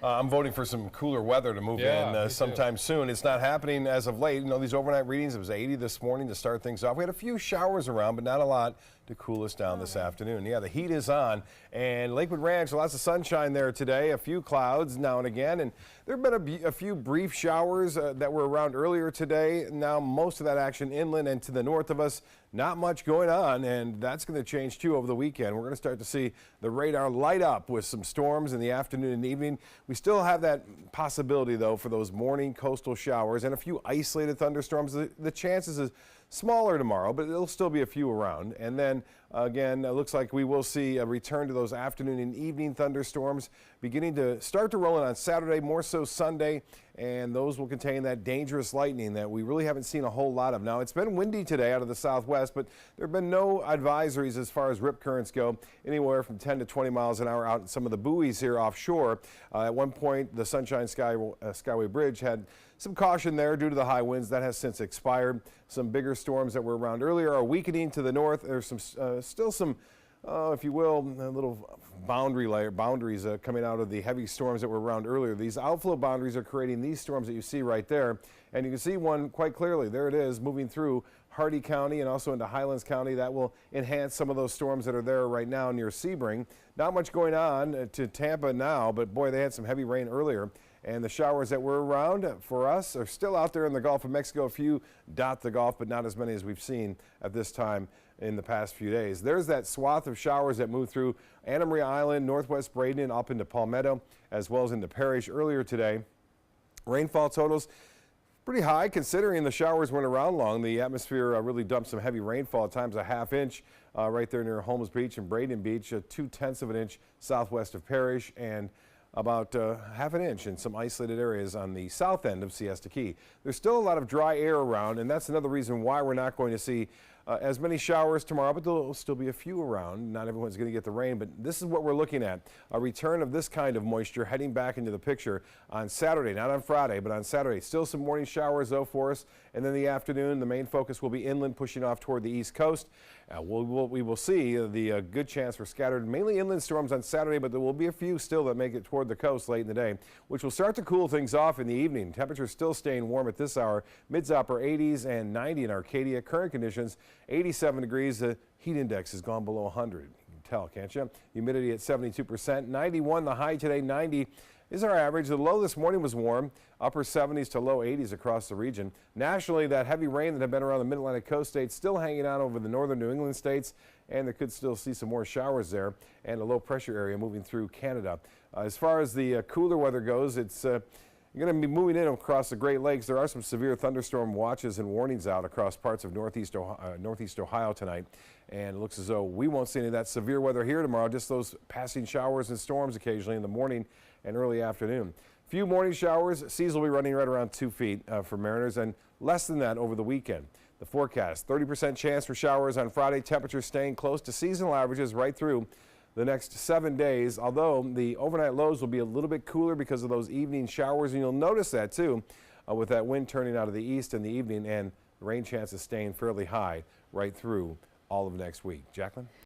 I'm voting for some cooler weather to move in sometime soon. It's not happening as of late. You know, these overnight readings, it was 80 this morning to start things off. We had a few showers around, but not a lot to cool us down this afternoon. Yeah, the heat is on, and Lakewood Ranch, lots of sunshine there today, a few clouds now and again, and there have been a few brief showers that were around earlier today. Now most of that action inland and to the north of us, not much going on, and that's going to change too over the weekend. We're going to start to see the radar light up with some storms in the afternoon and evening. We still have that possibility, though, for those morning coastal showers and a few isolated thunderstorms. The chances is smaller tomorrow, but there'll still be a few around. And then again, it looks like we will see a return to those afternoon and evening thunderstorms beginning to start to roll in on Saturday, more so Sunday, and those will contain that dangerous lightning that we really haven't seen a whole lot of. Now, it's been windy today out of the southwest, but there have been no advisories as far as rip currents go, anywhere from 10 to 20 miles an hour out in some of the buoys here offshore. At one point, the Sunshine Skyway Bridge had some caution there due to the high winds. That has since expired. Some bigger storms that were around earlier are weakening to the north. There's some still some, if you will, little boundaries coming out of the heavy storms that were around earlier. These outflow boundaries are creating these storms that you see right there. And you can see one quite clearly. There it is, moving through Hardee County and also into Highlands County. That will enhance some of those storms that are there right now near Sebring. Not much going on to Tampa now, but boy, they had some heavy rain earlier. And the showers that were around for us are still out there in the Gulf of Mexico. A few dot the Gulf, but not as many as we've seen at this time in the past few days. There's that swath of showers that moved through Anna Maria Island, northwest Braden, up into Palmetto, as well as into Parrish earlier today. Rainfall totals pretty high considering the showers weren't around long. The atmosphere really dumped some heavy rainfall, at times a ½ inch right there near Holmes Beach and Braden Beach, 0.2 of an inch southwest of Parrish, and about ½ an inch in some isolated areas on the south end of Siesta Key. There's still a lot of dry air around, and that's another reason why we're not going to see as many showers tomorrow, but there'll still be a few around. Not everyone's going to get the rain, but this is what we're looking at. A return of this kind of moisture heading back into the picture on Saturday, not on Friday, but on Saturday. Still some morning showers, though, for us. And then the afternoon, the main focus will be inland, pushing off toward the east coast. We will see the good chance for scattered, mainly inland storms on Saturday, but there will be a few still that make it toward the coast late in the day, which will start to cool things off in the evening. Temperatures still staying warm at this hour. Mids upper 80s and 90 in Arcadia. Current conditions, 87 degrees. The heat index has gone below 100. You can tell, can't you? Humidity at 72%. 91 the high today. 90 is our average. The low this morning was warm. Upper 70s to low 80s across the region. Nationally, that heavy rain that had been around the mid-Atlantic coast states still hanging on over the northern New England states, and there could still see some more showers there, and a low pressure area moving through Canada. As far as the cooler weather goes, it's you're going to be moving in across the Great Lakes. There are some severe thunderstorm watches and warnings out across parts of northeast Ohio tonight. And it looks as though we won't see any of that severe weather here tomorrow, just those passing showers and storms occasionally in the morning and early afternoon. Few morning showers. Seas will be running right around 2 feet for mariners, and less than that over the weekend. The forecast, 30% chance for showers on Friday. Temperatures staying close to seasonal averages right through the next 7 days, although the overnight lows will be a little bit cooler because of those evening showers, and you'll notice that too with that wind turning out of the east in the evening, and the rain chances staying fairly high right through all of next week. Jacqueline?